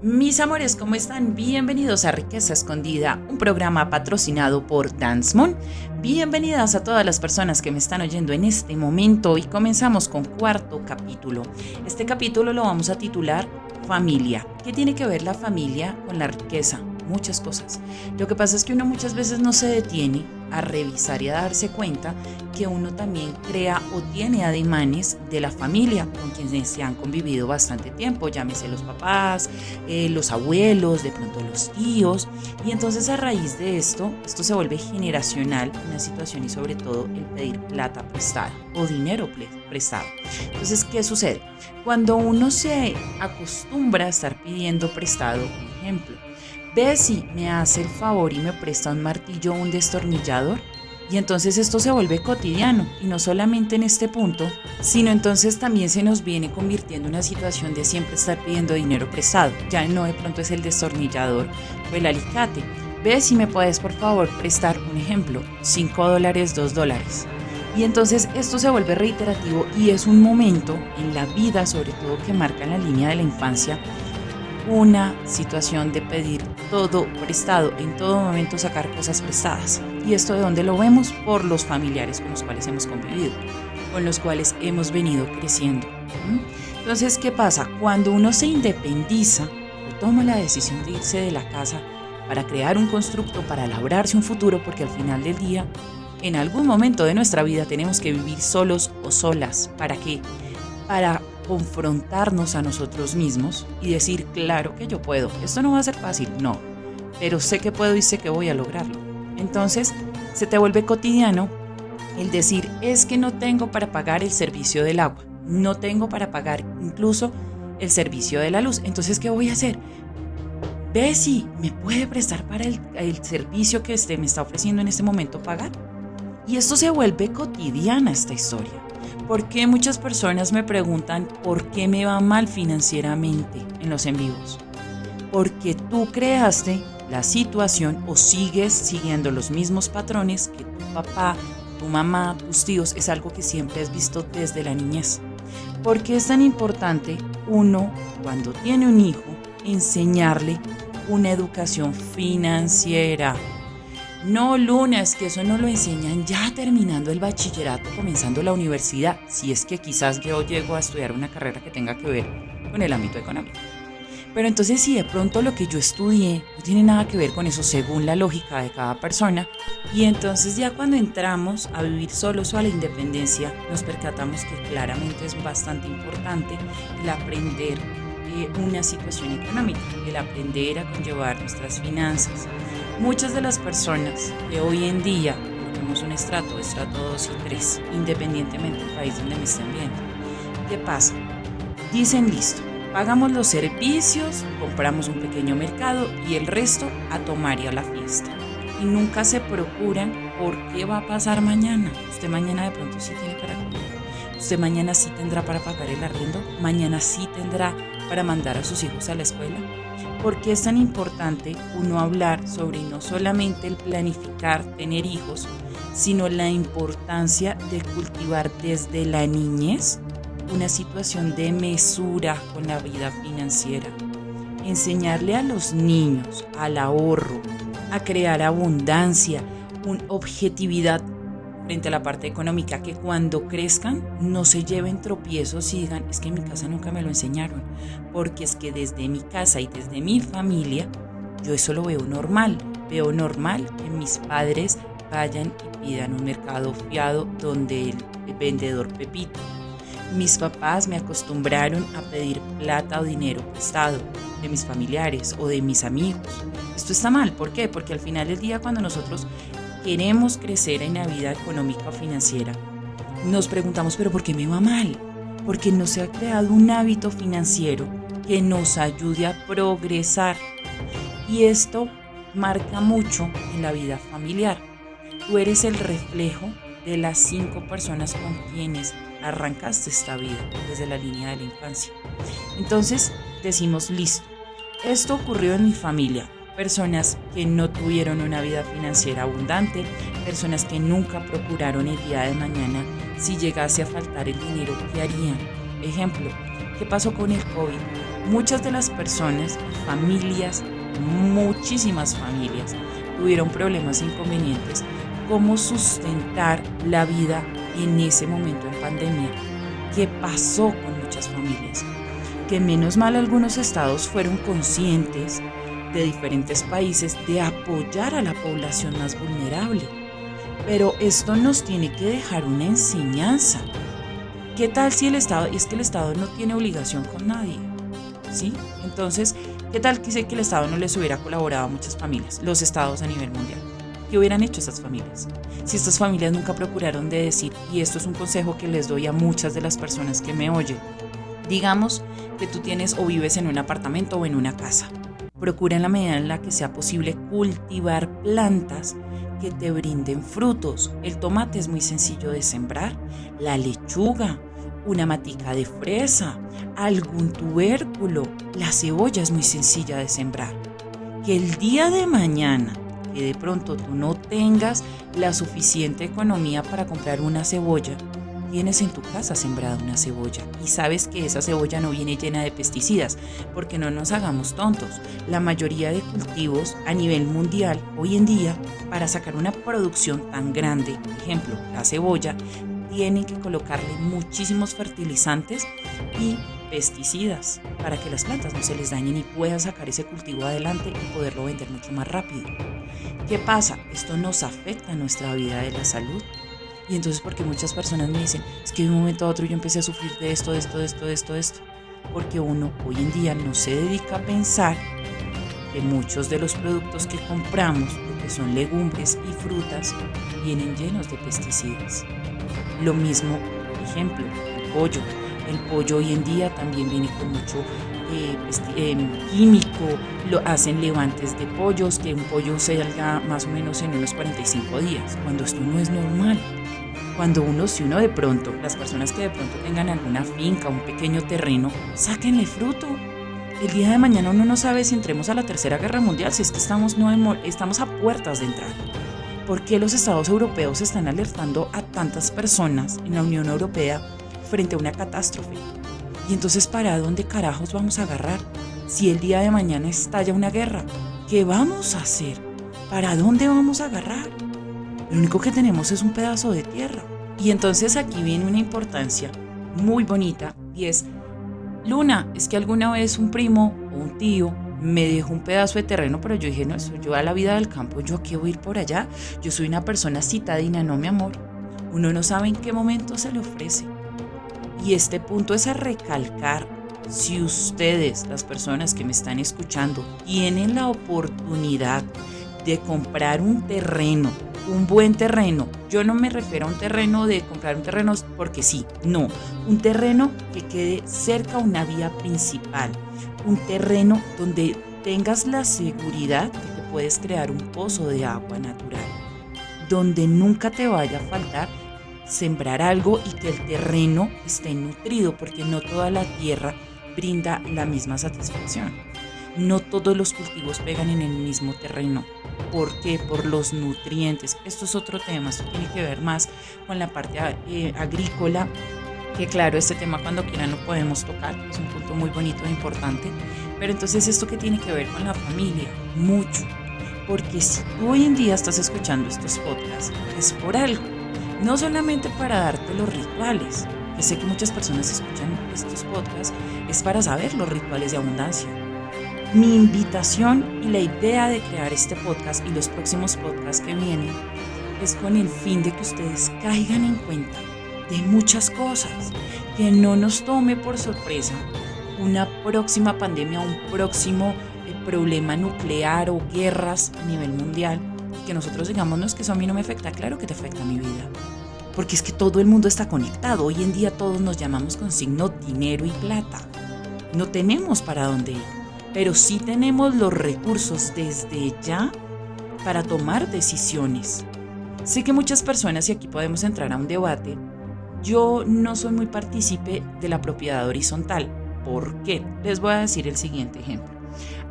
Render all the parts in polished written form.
Mis amores, ¿cómo están? Bienvenidos a Riqueza Escondida, un programa patrocinado por Dance Moon. Bienvenidas a todas las personas que me están oyendo en este momento y comenzamos con cuarto capítulo. Este capítulo lo vamos a titular Familia. ¿Qué tiene que ver la familia con la riqueza? Muchas cosas. Lo que pasa es que uno muchas veces no se detiene a revisar y a darse cuenta que uno también crea o tiene ademanes de la familia con quienes se han convivido bastante tiempo, llámese los papás, los abuelos, de pronto los tíos, y entonces a raíz de esto se vuelve generacional una situación y sobre todo el pedir plata prestada o dinero prestado. Entonces, ¿qué sucede? Cuando uno se acostumbra a estar pidiendo prestado, por ejemplo, ve si me hace el favor y me presta un martillo o un destornillador. Y entonces esto se vuelve cotidiano y no solamente en este punto, sino entonces también se nos viene convirtiendo en una situación de siempre estar pidiendo dinero prestado. Ya no de pronto es el destornillador o el alicate. Ve si me puedes por favor prestar un ejemplo, $5, $2. Y entonces esto se vuelve reiterativo y es un momento en la vida, sobre todo que marca la línea de la infancia, una situación de pedir todo prestado, en todo momento sacar cosas prestadas. ¿Y esto de dónde lo vemos? Por los familiares con los cuales hemos convivido, con los cuales hemos venido creciendo. Entonces, ¿qué pasa? Cuando uno se independiza o toma la decisión de irse de la casa para crear un constructo, para labrarse un futuro, porque al final del día, en algún momento de nuestra vida tenemos que vivir solos o solas. ¿Para qué? Para confrontarnos a nosotros mismos y decir, claro que yo puedo, esto no va a ser fácil, no, pero sé que puedo y sé que voy a lograrlo. Entonces se te vuelve cotidiano el decir, es que no tengo para pagar el servicio del agua, no tengo para pagar incluso el servicio de la luz, entonces ¿qué voy a hacer? Ve si me puede prestar para el servicio que me está ofreciendo en este momento pagar. Y esto se vuelve cotidiana esta historia. Porque muchas personas me preguntan por qué me va mal financieramente en los en vivos. Porque tú creaste la situación o sigues siguiendo los mismos patrones que tu papá, tu mamá, tus tíos, es algo que siempre has visto desde la niñez. ¿Por qué es tan importante uno, cuando tiene un hijo, enseñarle una educación financiera? No, Luna, es que eso no lo enseñan ya terminando el bachillerato, comenzando la universidad, si es que quizás yo llego a estudiar una carrera que tenga que ver con el ámbito económico. Pero entonces si de pronto lo que yo estudié no tiene nada que ver con eso según la lógica de cada persona, y entonces ya cuando entramos a vivir solos o a la independencia, nos percatamos que claramente es bastante importante el aprender una situación económica, el aprender a conllevar nuestras finanzas. Muchas de las personas que hoy en día tenemos un estrato 2 y 3, independientemente del país donde me estén viendo, ¿qué pasa? Dicen listo, pagamos los servicios, compramos un pequeño mercado y el resto a tomar y a la fiesta. Y nunca se procuran por qué va a pasar mañana. Usted mañana de pronto sí tiene para comer. Usted mañana sí tendrá para pagar el arriendo. Mañana sí tendrá para mandar a sus hijos a la escuela. ¿Por qué es tan importante uno hablar sobre no solamente el planificar, tener hijos, sino la importancia de cultivar desde la niñez una situación de mesura con la vida financiera? Enseñarle a los niños al ahorro, a crear abundancia, una objetividad frente a la parte económica, que cuando crezcan no se lleven tropiezos y digan, es que en mi casa nunca me lo enseñaron, porque es que desde mi casa y desde mi familia yo eso lo veo normal que mis padres vayan y pidan un mercado fiado donde el vendedor Pepito. Mis papás me acostumbraron a pedir plata o dinero prestado de mis familiares o de mis amigos. Esto está mal, ¿por qué? Porque al final del día, cuando nosotros queremos crecer en la vida económica o financiera, nos preguntamos, ¿pero por qué me va mal? Porque no se ha creado un hábito financiero que nos ayude a progresar. Y esto marca mucho en la vida familiar. Tú eres el reflejo de las 5 personas con quienes arrancaste esta vida desde la línea de la infancia. Entonces decimos, listo, esto ocurrió en mi familia. Personas que no tuvieron una vida financiera abundante, personas que nunca procuraron el día de mañana si llegase a faltar el dinero, ¿qué harían? Ejemplo, ¿qué pasó con el COVID? Muchas de las personas, familias, muchísimas familias, tuvieron problemas e inconvenientes cómo sustentar la vida en ese momento en pandemia. ¿Qué pasó con muchas familias? Que menos mal algunos estados fueron conscientes de diferentes países de apoyar a la población más vulnerable. Pero esto nos tiene que dejar una enseñanza. ¿Qué tal si el Estado, y es que el Estado no tiene obligación con nadie, ¿sí? Entonces, ¿qué tal que el Estado no les hubiera colaborado a muchas familias, los estados a nivel mundial? ¿Qué hubieran hecho esas familias? Si estas familias nunca procuraron de decir, y esto es un consejo que les doy a muchas de las personas que me oyen, digamos que tú tienes o vives en un apartamento o en una casa. Procura en la medida en la que sea posible cultivar plantas que te brinden frutos. El tomate es muy sencillo de sembrar, la lechuga, una matica de fresa, algún tubérculo. La cebolla es muy sencilla de sembrar. Que el día de mañana, que de pronto tú no tengas la suficiente economía para comprar una cebolla, tienes en tu casa sembrada una cebolla y sabes que esa cebolla no viene llena de pesticidas, porque no nos hagamos tontos. La mayoría de cultivos a nivel mundial hoy en día, para sacar una producción tan grande, por ejemplo, la cebolla, tienen que colocarle muchísimos fertilizantes y pesticidas para que las plantas no se les dañen y puedan sacar ese cultivo adelante y poderlo vender mucho más rápido. ¿Qué pasa? Esto nos afecta a nuestra vida de la salud. Y entonces, porque muchas personas me dicen, es que de un momento a otro yo empecé a sufrir de esto. Porque uno hoy en día no se dedica a pensar que muchos de los productos que compramos, lo que son legumbres y frutas, vienen llenos de pesticidas. Lo mismo, por ejemplo, el pollo. El pollo hoy en día también viene con mucho químico, lo hacen levantes de pollos, que un pollo salga más o menos en unos 45 días, cuando esto no es normal. Si uno de pronto, las personas que de pronto tengan alguna finca, un pequeño terreno, sáquenle fruto. El día de mañana uno no sabe si entremos a la Tercera Guerra Mundial, si es que estamos a puertas de entrar. ¿Por qué los estados europeos están alertando a tantas personas en la Unión Europea frente a una catástrofe? Y entonces, ¿para dónde carajos vamos a agarrar? Si el día de mañana estalla una guerra, ¿qué vamos a hacer? ¿Para dónde vamos a agarrar? Lo único que tenemos es un pedazo de tierra. Y entonces aquí viene una importancia muy bonita y es, Luna, es que alguna vez un primo o un tío me dejó un pedazo de terreno, pero yo dije, no, eso yo a la vida del campo, ¿yo a qué voy a ir por allá? Yo soy una persona citadina, no, mi amor. Uno no sabe en qué momento se le ofrece. Y este punto es a recalcar, si ustedes, las personas que me están escuchando, tienen la oportunidad de comprar un terreno, un buen terreno. Yo no me refiero a un terreno de comprar un terreno porque sí, no. Un terreno que quede cerca a una vía principal. Un terreno donde tengas la seguridad de que puedes crear un pozo de agua natural. Donde nunca te vaya a faltar sembrar algo y que el terreno esté nutrido, porque no toda la tierra brinda la misma satisfacción. No todos los cultivos pegan en el mismo terreno. ¿Por qué? Por los nutrientes. Esto es otro tema, esto tiene que ver más con la parte agrícola, que claro, este tema cuando quieran lo podemos tocar, es un punto muy bonito e importante. Pero entonces, ¿esto qué tiene que ver con la familia? Mucho. Porque si tú hoy en día estás escuchando estos podcasts, es por algo. No solamente para darte los rituales, que sé que muchas personas escuchan estos podcasts, es para saber los rituales de abundancia. Mi invitación y la idea de crear este podcast y los próximos podcasts que vienen es con el fin de que ustedes caigan en cuenta de muchas cosas, que no nos tome por sorpresa una próxima pandemia, un próximo problema nuclear o guerras a nivel mundial, y que nosotros digamos, no, es que eso a mí no me afecta. Claro que te afecta a mi vida, porque es que todo el mundo está conectado. Hoy en día todos nos llamamos con signo dinero y plata. No tenemos para dónde ir, pero sí tenemos los recursos desde ya para tomar decisiones. Sé que muchas personas, y aquí podemos entrar a un debate, yo no soy muy partícipe de la propiedad horizontal. ¿Por qué? Les voy a decir el siguiente ejemplo.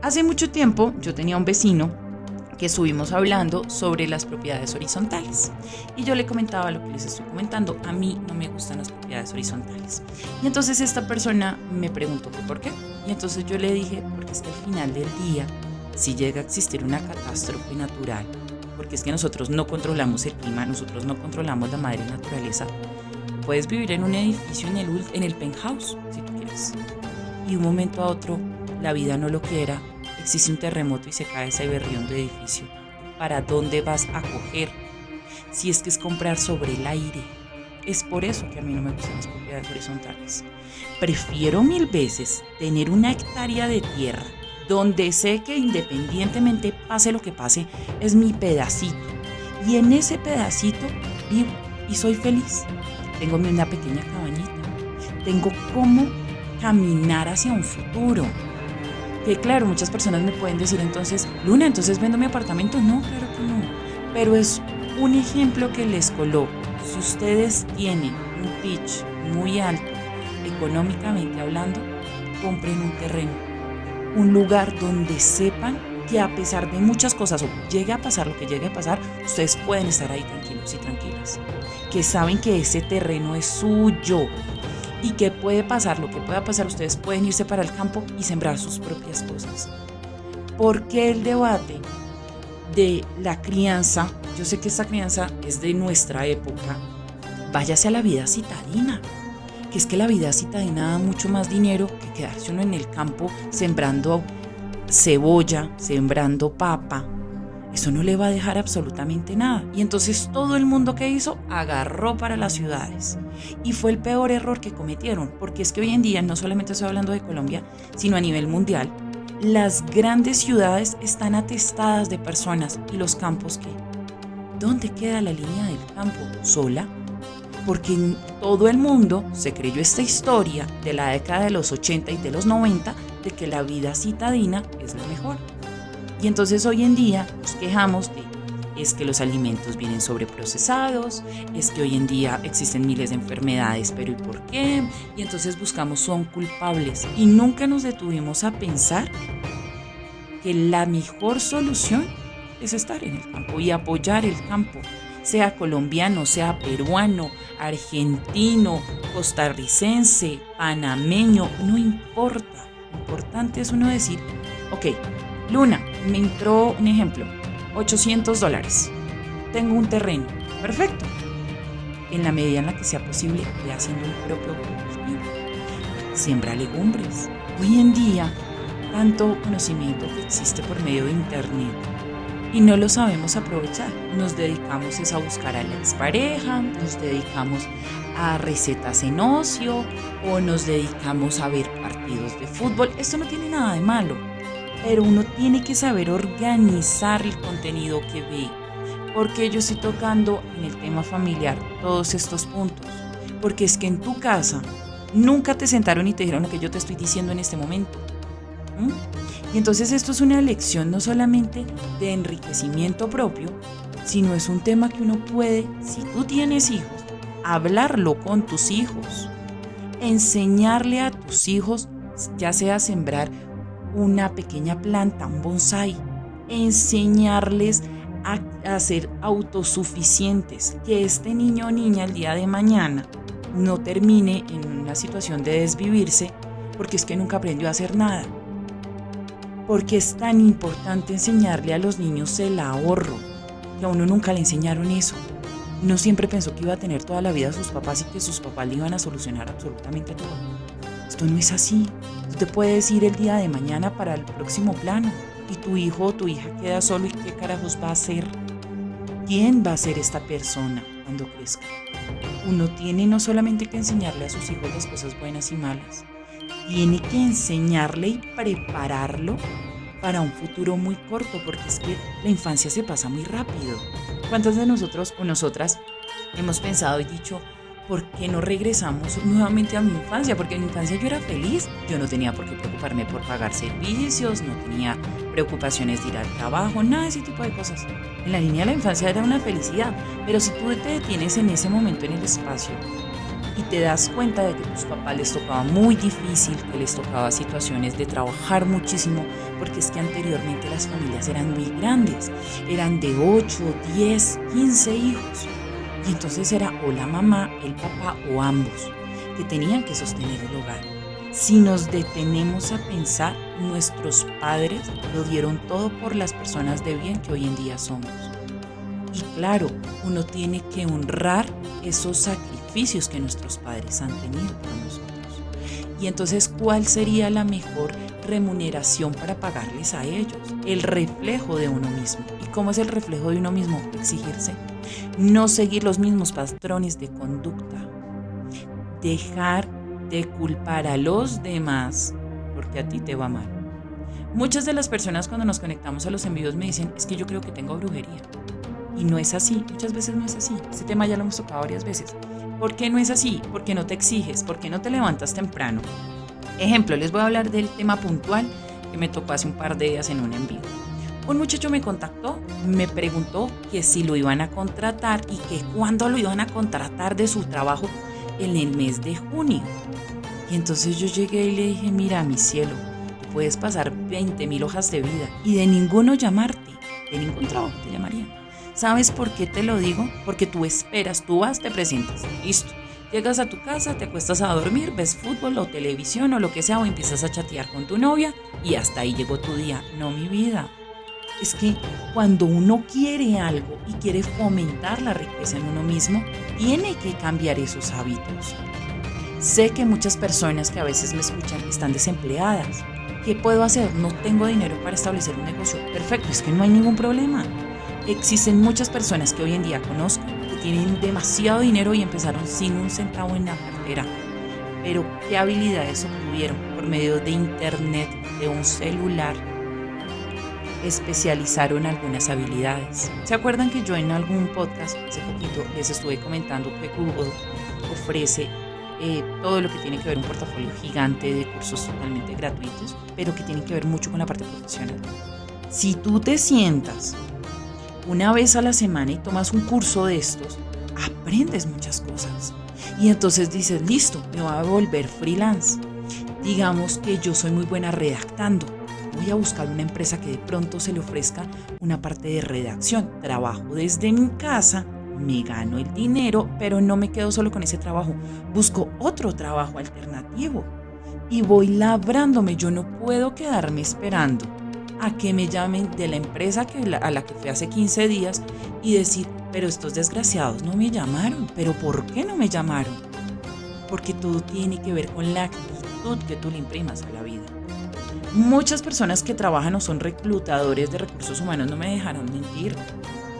Hace mucho tiempo yo tenía un vecino que estuvimos hablando sobre las propiedades horizontales. Y yo le comentaba lo que les estoy comentando, a mí no me gustan las propiedades horizontales. Y entonces esta persona me preguntó que por qué. Y entonces yo le dije, porque es que al final del día, si llega a existir una catástrofe natural, porque es que nosotros no controlamos el clima, nosotros no controlamos la madre naturaleza, puedes vivir en un edificio en el penthouse, si tú quieres. Y de un momento a otro, la vida no lo quiera, existe un terremoto y se cae ese berrión de edificio. ¿Para dónde vas a coger? Si es que es comprar sobre el aire. Es por eso que a mí no me gustan las propiedades horizontales. Prefiero 1000 veces tener una hectárea de tierra donde sé que independientemente pase lo que pase, es mi pedacito. Y en ese pedacito vivo y soy feliz. Tengo una pequeña cabañita. Tengo cómo caminar hacia un futuro. Que claro, muchas personas me pueden decir entonces, Luna, entonces vendo mi apartamento. No, claro que no. Pero es un ejemplo que les coloco. Si ustedes tienen un pitch muy alto, económicamente hablando, compren un terreno. Un lugar donde sepan que a pesar de muchas cosas, o llegue a pasar lo que llegue a pasar, ustedes pueden estar ahí tranquilos y tranquilas. Que saben que ese terreno es suyo. Y que puede pasar, lo que pueda pasar, ustedes pueden irse para el campo y sembrar sus propias cosas. ¿Por qué el debate de la crianza? Yo sé que esta crianza es de nuestra época. Váyase a la vida citadina. Que es que la vida citadina da mucho más dinero que quedarse uno en el campo sembrando cebolla, sembrando papa. Eso no le va a dejar absolutamente nada. Y entonces todo el mundo que hizo agarró para las ciudades. Y fue el peor error que cometieron, porque es que hoy en día, no solamente estoy hablando de Colombia, sino a nivel mundial, las grandes ciudades están atestadas de personas. ¿Y los campos qué? ¿Dónde queda la línea del campo? ¿Sola? Porque en todo el mundo se creyó esta historia de la década de los 80 y de los 90 de que la vida citadina es la mejor. Y entonces hoy en día nos quejamos de es que los alimentos vienen sobreprocesados, es que hoy en día existen miles de enfermedades, pero ¿y por qué? Y entonces buscamos son culpables y nunca nos detuvimos a pensar que la mejor solución es estar en el campo y apoyar el campo, sea colombiano, sea peruano, argentino, costarricense, panameño, no importa. Lo importante es uno decir, ok, Luna, me entró un ejemplo, $800. Tengo un terreno, perfecto. En la medida en la que sea posible, voy haciendo un propio cultivo. Siembra legumbres. Hoy en día, tanto conocimiento que existe por medio de internet y no lo sabemos aprovechar. Nos dedicamos a buscar a la expareja, nos dedicamos a recetas en ocio o nos dedicamos a ver partidos de fútbol. Esto no tiene nada de malo. Pero uno tiene que saber organizar el contenido que ve. Porque yo estoy tocando en el tema familiar todos estos puntos. Porque es que en tu casa nunca te sentaron y te dijeron lo que yo te estoy diciendo en este momento. Y entonces esto es una lección no solamente de enriquecimiento propio, sino es un tema que uno puede, si tú tienes hijos, hablarlo con tus hijos. Enseñarle a tus hijos, ya sea a sembrar una pequeña planta, un bonsái, enseñarles a ser autosuficientes, que este niño o niña el día de mañana no termine en una situación de desvivirse porque es que nunca aprendió a hacer nada. Porque es tan importante enseñarle a los niños el ahorro, que a uno nunca le enseñaron eso. Uno siempre pensó que iba a tener toda la vida a sus papás y que sus papás le iban a solucionar absolutamente todo. Esto no es así. Tú te puedes ir el día de mañana para el próximo plano y tu hijo o tu hija queda solo y ¿qué carajos va a hacer? ¿Quién va a ser esta persona cuando crezca? Uno tiene no solamente que enseñarle a sus hijos las cosas buenas y malas, tiene que enseñarle y prepararlo para un futuro muy corto, porque es que la infancia se pasa muy rápido. ¿Cuántos de nosotros o nosotras hemos pensado y dicho, ¿por qué no regresamos nuevamente a mi infancia? Porque en mi infancia yo era feliz, yo no tenía por qué preocuparme por pagar servicios, no tenía preocupaciones de ir al trabajo, nada de ese tipo de cosas. En la línea de la infancia era una felicidad, pero si tú te detienes en ese momento en el espacio y te das cuenta de que a tus papás les tocaba muy difícil, que les tocaba situaciones de trabajar muchísimo, porque es que anteriormente las familias eran muy grandes, eran de 8, 10, 15 hijos. Y entonces era o la mamá, el papá o ambos que tenían que sostener el hogar. Si nos detenemos a pensar, nuestros padres lo dieron todo por las personas de bien que hoy en día somos. Y claro, uno tiene que honrar esos sacrificios que nuestros padres han tenido por nosotros. Y entonces, ¿cuál sería la mejor remuneración para pagarles a ellos? El reflejo de uno mismo. ¿Y cómo es el reflejo de uno mismo? Exigirse. No seguir los mismos patrones de conducta. Dejar de culpar a los demás porque a ti te va mal. Muchas de las personas cuando nos conectamos a los envíos me dicen, es que yo creo que tengo brujería. Y no es así, muchas veces no es así. Este tema ya lo hemos tocado varias veces. ¿Por qué no es así? Porque no te exiges, porque no te levantas temprano. Ejemplo, les voy a hablar del tema puntual que me tocó hace un par de días en un envío. Un muchacho me contactó, me preguntó que si lo iban a contratar y que cuándo lo iban a contratar de su trabajo en el mes de junio. Y entonces yo llegué y le dije, mira, mi cielo, tú puedes pasar 20,000 hojas de vida y de ninguno llamarte, de ningún trabajo te llamarían. ¿Sabes por qué te lo digo? Porque tú esperas, tú vas, te presentas, listo. Llegas a tu casa, te acuestas a dormir, ves fútbol o televisión o lo que sea, o empiezas a chatear con tu novia y hasta ahí llegó tu día. No, mi vida. Es que cuando uno quiere algo y quiere fomentar la riqueza en uno mismo, tiene que cambiar esos hábitos. Sé que muchas personas que a veces me escuchan están desempleadas. ¿Qué puedo hacer? No tengo dinero para establecer un negocio. Perfecto, es que no hay ningún problema. Existen muchas personas que hoy en día conozco que tienen demasiado dinero y empezaron sin un centavo en la cartera. Pero ¿qué habilidades obtuvieron por medio de internet, de un celular? Especializaron algunas habilidades. ¿Se acuerdan que yo en algún podcast hace poquito les estuve comentando que Google ofrece todo lo que tiene que ver un portafolio gigante de cursos totalmente gratuitos, pero que tienen que ver mucho con la parte profesional? Si tú te sientas una vez a la semana y tomas un curso de estos, aprendes muchas cosas. Y entonces dices, listo, me voy a volver freelance. Digamos que yo soy muy buena redactando. Voy a buscar una empresa que de pronto se le ofrezca una parte de redacción. Trabajo desde mi casa, me gano el dinero, pero no me quedo solo con ese trabajo. Busco otro trabajo alternativo y voy labrándome. Yo no puedo quedarme esperando a que me llamen de la empresa a la que fui hace 15 días y decir, pero estos desgraciados no me llamaron. ¿Pero por qué no me llamaron? Porque todo tiene que ver con la actitud que tú le imprimas a la vida. Muchas personas que trabajan o son reclutadores de recursos humanos, no me dejaron mentir,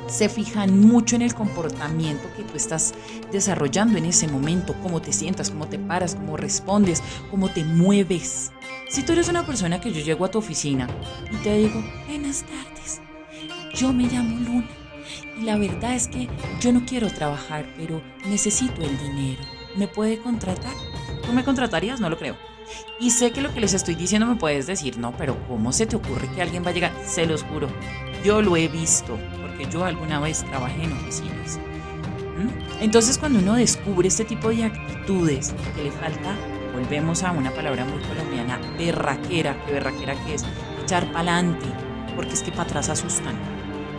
se fijan mucho en el comportamiento que tú estás desarrollando en ese momento, cómo te sientas, cómo te paras, cómo respondes, cómo te mueves. Si tú eres una persona que yo llego a tu oficina y te digo, buenas tardes, yo me llamo Luna y la verdad es que yo no quiero trabajar, pero necesito el dinero, ¿me puede contratar? ¿Tú me contratarías? No lo creo. Y sé que lo que les estoy diciendo me puedes decir, no, pero ¿cómo se te ocurre que alguien va a llegar? Se los juro, yo lo he visto, porque yo alguna vez trabajé en oficinas. Entonces, cuando uno descubre este tipo de actitudes que le falta, volvemos a una palabra muy colombiana, berraquera. ¿Qué berraquera qué es? Echar pa'lante, porque es que para atrás asustan.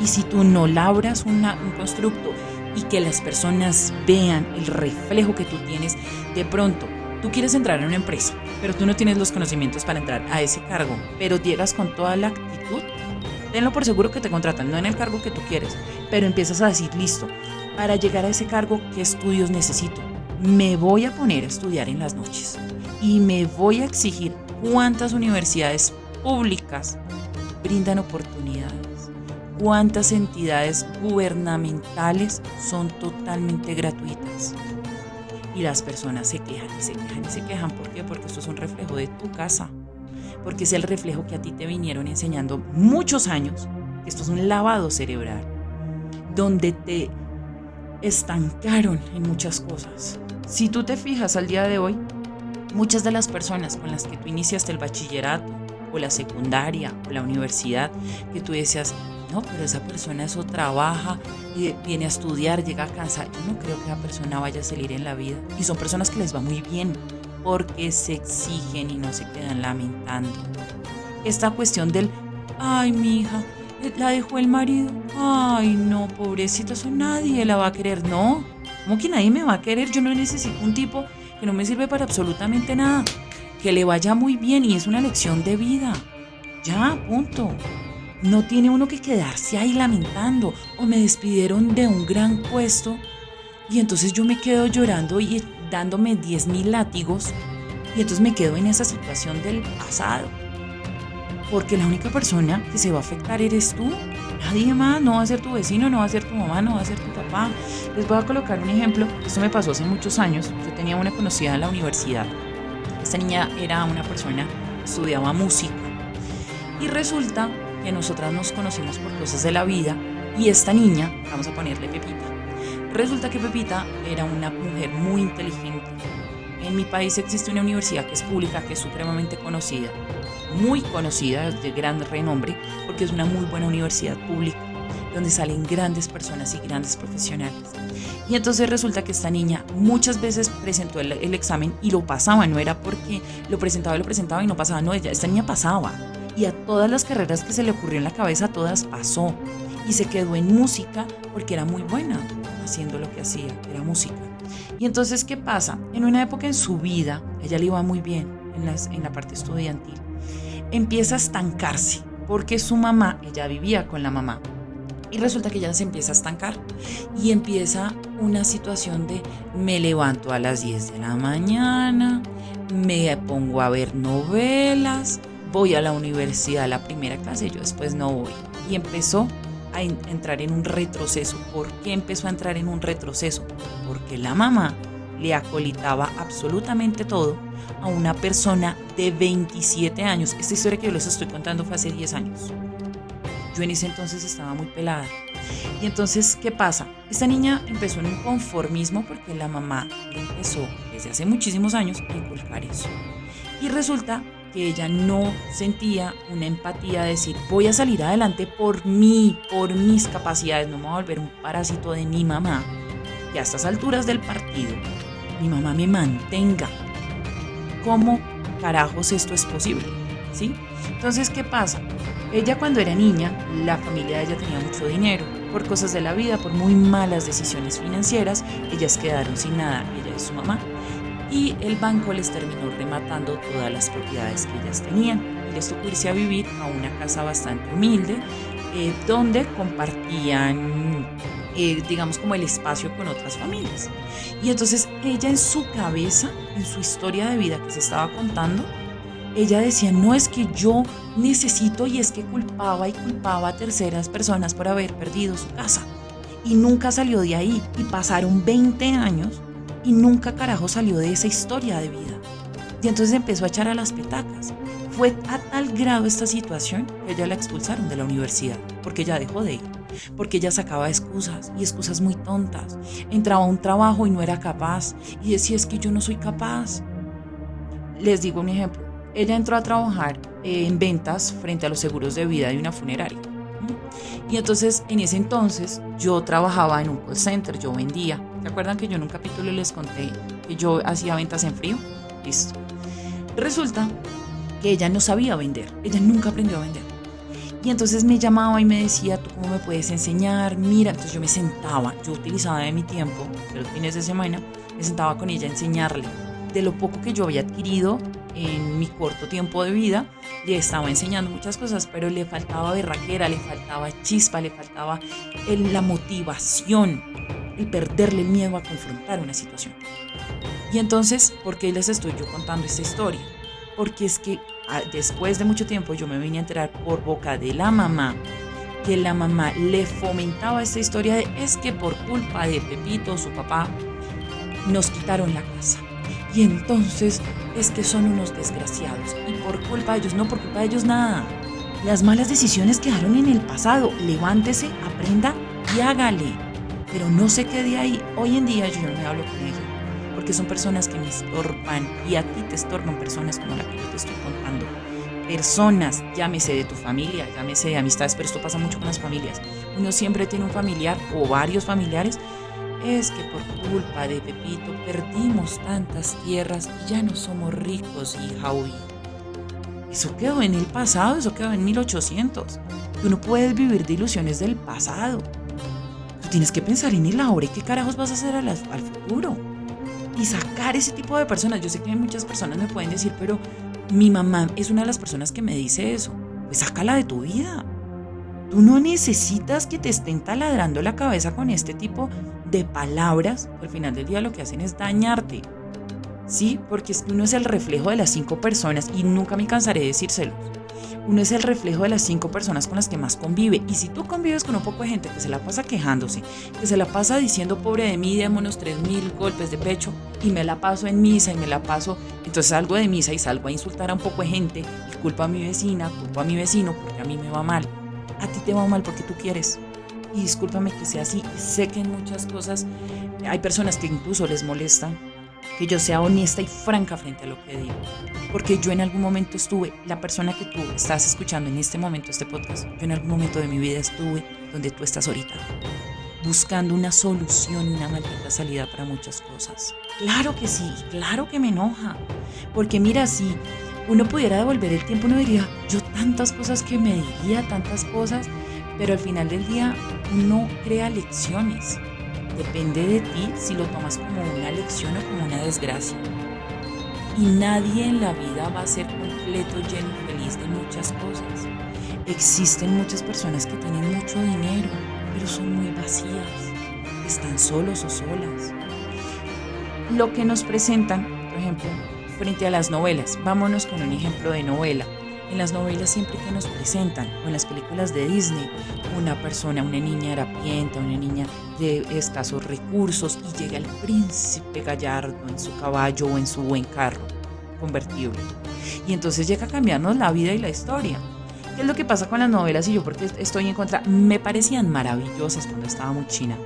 Y si tú no labras un constructo y que las personas vean el reflejo que tú tienes, de pronto tú quieres entrar en una empresa, pero tú no tienes los conocimientos para entrar a ese cargo, pero llegas con toda la actitud, tenlo por seguro que te contratan, no en el cargo que tú quieres, pero empiezas a decir, listo, para llegar a ese cargo, ¿qué estudios necesito? Me voy a poner a estudiar en las noches y me voy a exigir cuántas universidades públicas brindan oportunidades, cuántas entidades gubernamentales son totalmente gratuitas. Y las personas se quejan y se quejan y se quejan. ¿Por qué? Porque esto es un reflejo de tu casa. Porque es el reflejo que a ti te vinieron enseñando muchos años. Esto es un lavado cerebral. Donde te estancaron en muchas cosas. Si tú te fijas al día de hoy, muchas de las personas con las que tú iniciaste el bachillerato, o la secundaria, o la universidad, que tú decías, No, pero esa persona eso trabaja, viene a estudiar, llega a casa. Yo no creo que esa persona vaya a salir en la vida. Y son personas que les va muy bien porque se exigen y no se quedan lamentando. Esta cuestión del, ay, mi hija, la dejó el marido. Ay, no, pobrecita, eso nadie la va a querer. No, ¿cómo que nadie me va a querer? Yo no necesito un tipo que no me sirve para absolutamente nada. Que le vaya muy bien y es una lección de vida. Ya, punto. No tiene uno que quedarse ahí lamentando. O me despidieron de un gran puesto y entonces yo me quedo llorando y dándome 10,000 látigos y entonces me quedo en esa situación del pasado. Porque la única persona que se va a afectar eres tú. Nadie más. No va a ser tu vecino, no va a ser tu mamá, no va a ser tu papá. Les voy a colocar un ejemplo. Esto me pasó hace muchos años. Yo tenía una conocida en la universidad. Esta niña era una persona que estudiaba música. Y resulta que nosotras nos conocimos por cosas de la vida. Y esta niña, vamos a ponerle Pepita. Resulta que Pepita era una mujer muy inteligente. En mi país existe una universidad que es pública, que es supremamente conocida. Muy conocida, de gran renombre, porque es una muy buena universidad pública, donde salen grandes personas y grandes profesionales. Y entonces resulta que esta niña muchas veces presentó el examen y lo pasaba, no era porque lo presentaba y no pasaba, no, esta niña pasaba. Y a todas las carreras que se le ocurrió en la cabeza, todas pasó. Y se quedó en música porque era muy buena haciendo lo que hacía, era música. Y entonces, ¿qué pasa? En una época en su vida, ella le iba muy bien en la parte estudiantil. Empieza a estancarse porque su mamá, ella vivía con la mamá. Y resulta que ella se empieza a estancar y empieza una situación de me levanto a las 10 de la mañana, me pongo a ver novelas, voy a la universidad a la primera clase, yo después no voy. Y empezó a entrar en un retroceso. ¿Por qué empezó a entrar en un retroceso? Porque la mamá le acolitaba absolutamente todo a una persona de 27 años. Esta historia que yo les estoy contando fue hace 10 años. Yo en ese entonces estaba muy pelada. Y entonces, ¿qué pasa? Esta niña empezó en un conformismo porque la mamá le empezó desde hace muchísimos años a inculcar eso. Y resulta que ella no sentía una empatía de decir, voy a salir adelante por mí, por mis capacidades, no me voy a volver un parásito de mi mamá, que a estas alturas del partido, mi mamá me mantenga. ¿Cómo carajos esto es posible? ¿Sí? Entonces, ¿qué pasa? Ella cuando era niña, la familia de ella tenía mucho dinero. Por cosas de la vida, por muy malas decisiones financieras, ellas quedaron sin nada, ella y su mamá. Y el banco les terminó rematando todas las propiedades que ellas tenían. Y les tocó irse a vivir a una casa bastante humilde, donde compartían, digamos, como el espacio con otras familias. Y entonces ella en su cabeza, en su historia de vida que se estaba contando, ella decía, no, es que yo necesito, y es que culpaba a terceras personas por haber perdido su casa. Y nunca salió de ahí. Y pasaron 20 años y nunca carajo salió de esa historia de vida. Y entonces empezó a echar a las petacas. Fue a tal grado esta situación que ella la expulsaron de la universidad, porque ella dejó de ir, porque ella sacaba excusas, y excusas muy tontas. Entraba a un trabajo y no era capaz, y decía, es que yo no soy capaz. Les digo un ejemplo. Ella entró a trabajar en ventas frente a los seguros de vida de una funeraria. Y entonces, en ese entonces, yo trabajaba en un call center, yo vendía. ¿Se acuerdan que yo en un capítulo les conté que yo hacía ventas en frío? Listo. Resulta que ella no sabía vender, ella nunca aprendió a vender. Y entonces me llamaba y me decía, ¿tú cómo me puedes enseñar? Mira, entonces yo me sentaba, yo utilizaba de mi tiempo, de los fines de semana, me sentaba con ella a enseñarle de lo poco que yo había adquirido en mi corto tiempo de vida. Le estaba enseñando muchas cosas, pero le faltaba berraquera, le faltaba chispa, le faltaba la motivación, el perderle el miedo a confrontar una situación. Y entonces, ¿por qué les estoy yo contando esta historia? Porque es que después de mucho tiempo yo me vine a enterar por boca de la mamá, que la mamá le fomentaba esta historia de, es que por culpa de Pepito, su papá, nos quitaron la casa. Y entonces es que son unos desgraciados. Y por culpa de ellos, no por culpa de ellos nada. Las malas decisiones quedaron en el pasado. Levántese, aprenda y hágale. Pero no se quede ahí. Hoy en día yo no me hablo con ella, porque son personas que me estorban. Y a ti te estorban personas como la que yo te estoy contando. personas, llámese de tu familia, llámese de amistades, pero esto pasa mucho con las familias. Uno siempre tiene un familiar o varios familiares. Es que por culpa de Pepito perdimos tantas tierras y ya no somos ricos, hija o hijo. Eso quedó en el pasado, eso quedó en 1800. Tú no puedes vivir de ilusiones del pasado. Tú tienes que pensar en el ahora y qué carajos vas a hacer al futuro. Y sacar ese tipo de personas. Yo sé que muchas personas me pueden decir, pero mi mamá es una de las personas que me dice eso. Pues sácala de tu vida. Tú no necesitas que te estén taladrando la cabeza con este tipo de palabras, que al final del día lo que hacen es dañarte. Sí, porque es que uno es el reflejo de las 5 personas y nunca me cansaré de decírselos. Uno es el reflejo de las 5 personas con las que más convive. Y si tú convives con un poco de gente que se la pasa quejándose, que se la pasa diciendo pobre de mí, démonos 3000 golpes de pecho, y me la paso en misa y me la paso, entonces salgo de misa y salgo a insultar a un poco de gente y culpo a mi vecina, culpo a mi vecino porque a mí me va mal. A ti te va mal porque tú quieres. Y discúlpame que sea así. Sé que en muchas cosas hay personas que incluso les molesta que yo sea honesta y franca frente a lo que digo. Porque yo en algún momento estuve, la persona que tú estás escuchando en este momento, este podcast, yo en algún momento de mi vida estuve donde tú estás ahorita, buscando una solución y una maldita salida para muchas cosas. Claro que sí, claro que me enoja. Porque mira, si uno pudiera devolver el tiempo, uno diría, yo tantas cosas que me diría, tantas cosas, pero al final del día uno crea lecciones. Depende de ti si lo tomas como una lección o como una desgracia. Y nadie en la vida va a ser completo, lleno y feliz de muchas cosas. Existen muchas personas que tienen mucho dinero, pero son muy vacías. Están solos o solas. Lo que nos presentan, por ejemplo, frente a las novelas. Vámonos con un ejemplo de novela. En las novelas siempre que nos presentan, o en las películas de Disney, una persona, una niña harapienta, una niña de escasos recursos y llega el príncipe gallardo en su caballo o en su buen carro convertible. Y entonces llega a cambiarnos la vida y la historia. ¿Qué es lo que pasa con las novelas? Y yo porque estoy en contra, me parecían maravillosas cuando estaba muy china,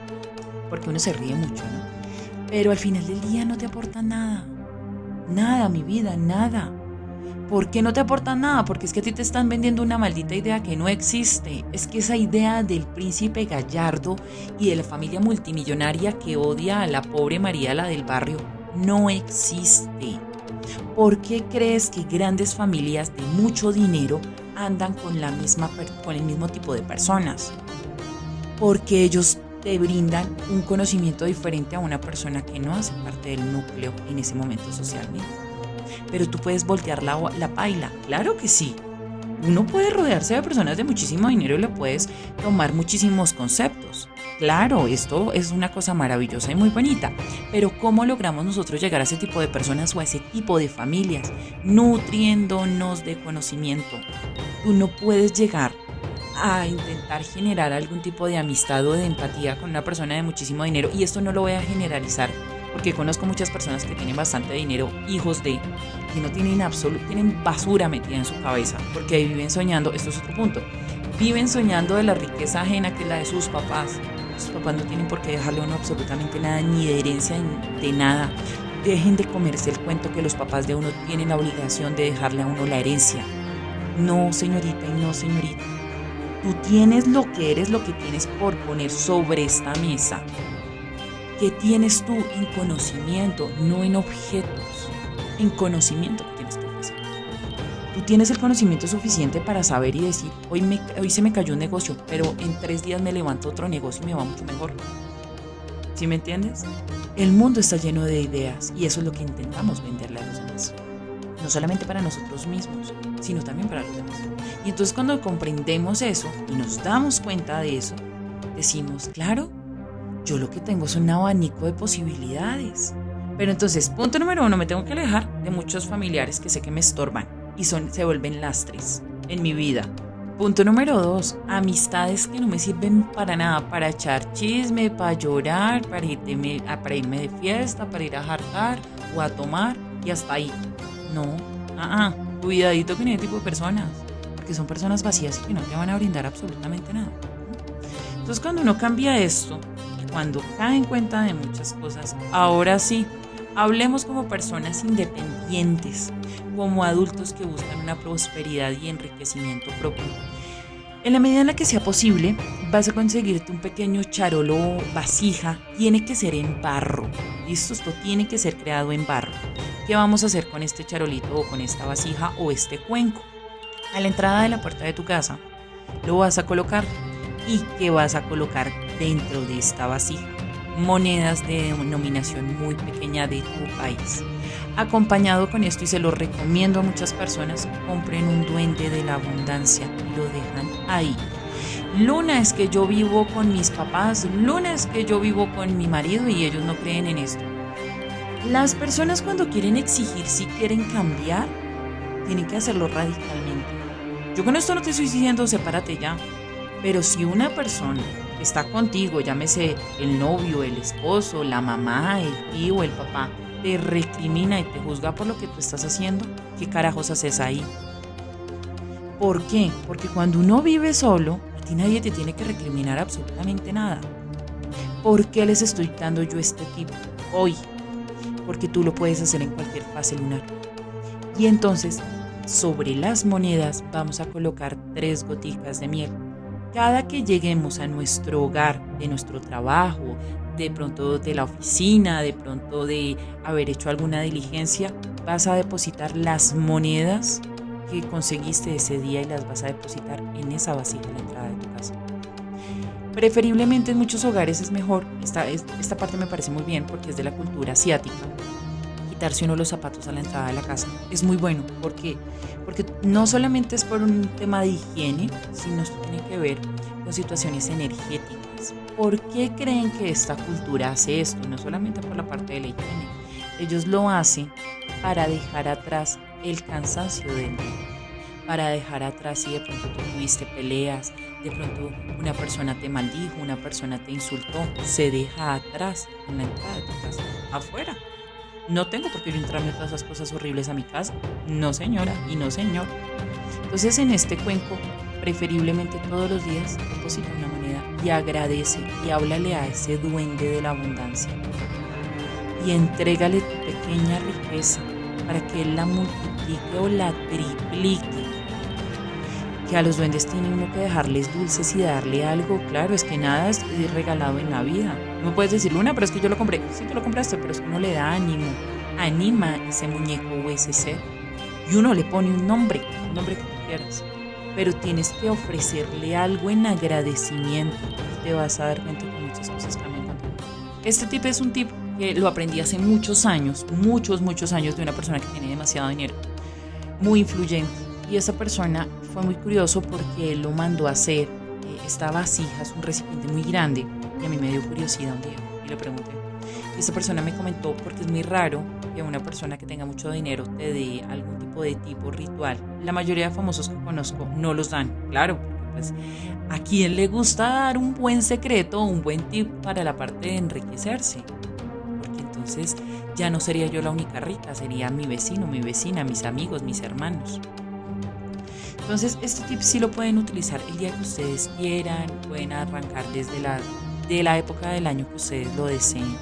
porque uno se ríe mucho, ¿no? Pero al final del día no te aportan nada. Nada, mi vida, nada. ¿Por qué no te aportan nada? Porque es que a ti te están vendiendo una maldita idea que no existe. Es que esa idea del príncipe gallardo y de la familia multimillonaria que odia a la pobre María, la del barrio, no existe. ¿Por qué crees que grandes familias de mucho dinero andan con el mismo tipo de personas? Porque ellos te brindan un conocimiento diferente a una persona que no hace parte del núcleo en ese momento socialmente. Pero tú puedes voltear la paila, claro que sí. Uno puede rodearse de personas de muchísimo dinero y le puedes tomar muchísimos conceptos. Claro, esto es una cosa maravillosa y muy bonita, pero ¿cómo logramos nosotros llegar a ese tipo de personas o a ese tipo de familias? Nutriéndonos de conocimiento. Tú no puedes llegar a intentar generar algún tipo de amistad o de empatía con una persona de muchísimo dinero, y esto no lo voy a generalizar porque conozco muchas personas que tienen bastante dinero, hijos de, que no tienen tienen basura metida en su cabeza, porque ahí viven soñando. Esto es otro punto, viven soñando de la riqueza ajena que es la de sus papás. Sus papás no tienen por qué dejarle a uno absolutamente nada, ni de herencia, ni de nada. Dejen de comerse el cuento que los papás de uno tienen la obligación de dejarle a uno la herencia. No, señorita y no, señorita. Tú tienes lo que eres, lo que tienes por poner sobre esta mesa. ¿Qué tienes tú en conocimiento, no en objetos? En conocimiento que tienes que ofrecer. Tú tienes el conocimiento suficiente para saber y decir, hoy se me cayó un negocio, pero en 3 días me levanto otro negocio y me va mucho mejor. ¿Sí me entiendes? El mundo está lleno de ideas y eso es lo que intentamos venderle a los demás. No solamente para nosotros mismos, sino también para los demás. Y entonces cuando comprendemos eso y nos damos cuenta de eso, decimos, claro, yo lo que tengo es un abanico de posibilidades. Pero entonces, punto número 1, me tengo que alejar de muchos familiares que sé que me estorban y se vuelven lastres en mi vida. Punto número 2, amistades que no me sirven para nada, para echar chisme, para llorar, para irme de fiesta, para ir a jartar o a tomar y hasta ahí. No, cuidadito con ese tipo de personas, porque son personas vacías y que no te van a brindar absolutamente nada. Entonces cuando uno cambia esto, cuando cae en cuenta de muchas cosas, ahora sí Hablemos como personas independientes, como adultos que buscan una prosperidad y enriquecimiento propio. En la medida en la que sea posible, vas a conseguirte un pequeño charolo vasija. Tiene que ser en barro. ¿Listo? Esto tiene que ser creado en barro. ¿Qué vamos a hacer con este charolito o con esta vasija o este cuenco? A la entrada de la puerta de tu casa lo vas a colocar. ¿Y qué vas a colocar dentro de esta vasija? Monedas de denominación muy pequeña de tu país. Acompañado con esto, y se lo recomiendo a muchas personas, compren un duende de la abundancia y lo dejan ahí. Luna, es que yo vivo con mis papás, Luna, es que yo vivo con mi marido y ellos no creen en esto. Las personas cuando quieren exigir, si quieren cambiar, tienen que hacerlo radicalmente. Yo con esto no te estoy diciendo sepárate ya, pero si una persona está contigo, llámese el novio, el esposo, la mamá, el tío, el papá, te recrimina y te juzga por lo que tú estás haciendo, ¿qué carajos haces ahí? ¿Por qué? Porque cuando uno vive solo, a ti nadie te tiene que recriminar absolutamente nada. ¿Por qué les estoy dando yo este tip hoy? Porque tú lo puedes hacer en cualquier fase lunar. Y entonces, sobre las monedas vamos a colocar 3 goticas de miel. Cada que lleguemos a nuestro hogar, de nuestro trabajo, de pronto de la oficina, de pronto de haber hecho alguna diligencia, vas a depositar las monedas que conseguiste ese día y las vas a depositar en esa vasija en la entrada de tu casa. Preferiblemente en muchos hogares es mejor, esta parte me parece muy bien porque es de la cultura asiática, quitarse uno los zapatos a la entrada de la casa. Es muy bueno, ¿por qué? Porque no solamente es por un tema de higiene, sino esto tiene que ver con situaciones energéticas. ¿Por qué creen que esta cultura hace esto? No solamente por la parte de la higiene. Ellos lo hacen para dejar atrás el cansancio del día, para dejar atrás si de pronto tú tuviste peleas, de pronto una persona te maldijo, una persona te insultó, se deja atrás en la entrada de tu casa, afuera. No tengo por qué yo entrarme todas esas cosas horribles a mi casa. No señora y no señor. Entonces en este cuenco, preferiblemente todos los días, deposita una moneda y agradece y háblale a ese duende de la abundancia. Y entrégale tu pequeña riqueza para que él la multiplique o la triplique. Que a los duendes tiene uno que dejarles dulces y darle algo. Claro, es que nada es regalado en la vida. No puedes decir, Luna, pero es que yo lo compré. Sí, tú lo compraste, pero es que uno le da ánimo. Anima ese muñeco o ese ser. Y uno le pone un nombre que tú quieras. Pero tienes que ofrecerle algo en agradecimiento. Y te vas a dar cuenta que muchas cosas cambian contigo. Este tip es un tip que lo aprendí hace muchos años, muchos años, de una persona que tiene demasiado dinero. Muy influyente. Y esa persona fue muy curioso porque él lo mandó a hacer. Esta vasija es un recipiente muy grande y a mí me dio curiosidad un día y le pregunté. Y esta persona me comentó, porque es muy raro que una persona que tenga mucho dinero te dé algún tipo de tipo ritual. La mayoría de famosos que conozco no los dan, claro, porque pues a quien le gusta dar un buen secreto o un buen tip para la parte de enriquecerse. Porque entonces ya no sería yo la única rica, sería mi vecino, mi vecina, mis amigos, mis hermanos. Entonces, este tip sí lo pueden utilizar el día que ustedes quieran, pueden arrancar desde la época del año que ustedes lo deseen.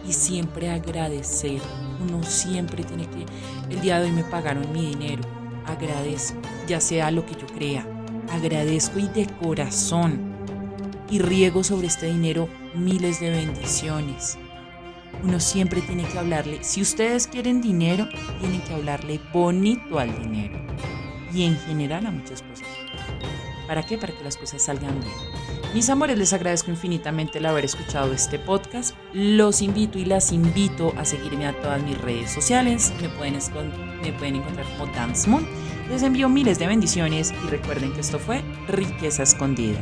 Y siempre agradecer. Uno siempre tiene que, el día de hoy me pagaron mi dinero, agradezco, ya sea lo que yo crea, agradezco y de corazón. Y riego sobre este dinero miles de bendiciones. Uno siempre tiene que hablarle, si ustedes quieren dinero, tienen que hablarle bonito al dinero. Y en general a muchas cosas. ¿Para qué? Para que las cosas salgan bien. Mis amores, les agradezco infinitamente el haber escuchado este podcast. Los invito y las invito a seguirme a todas mis redes sociales. Me pueden encontrar como Dance Moon. Les envío miles de bendiciones y recuerden que esto fue Riqueza Escondida.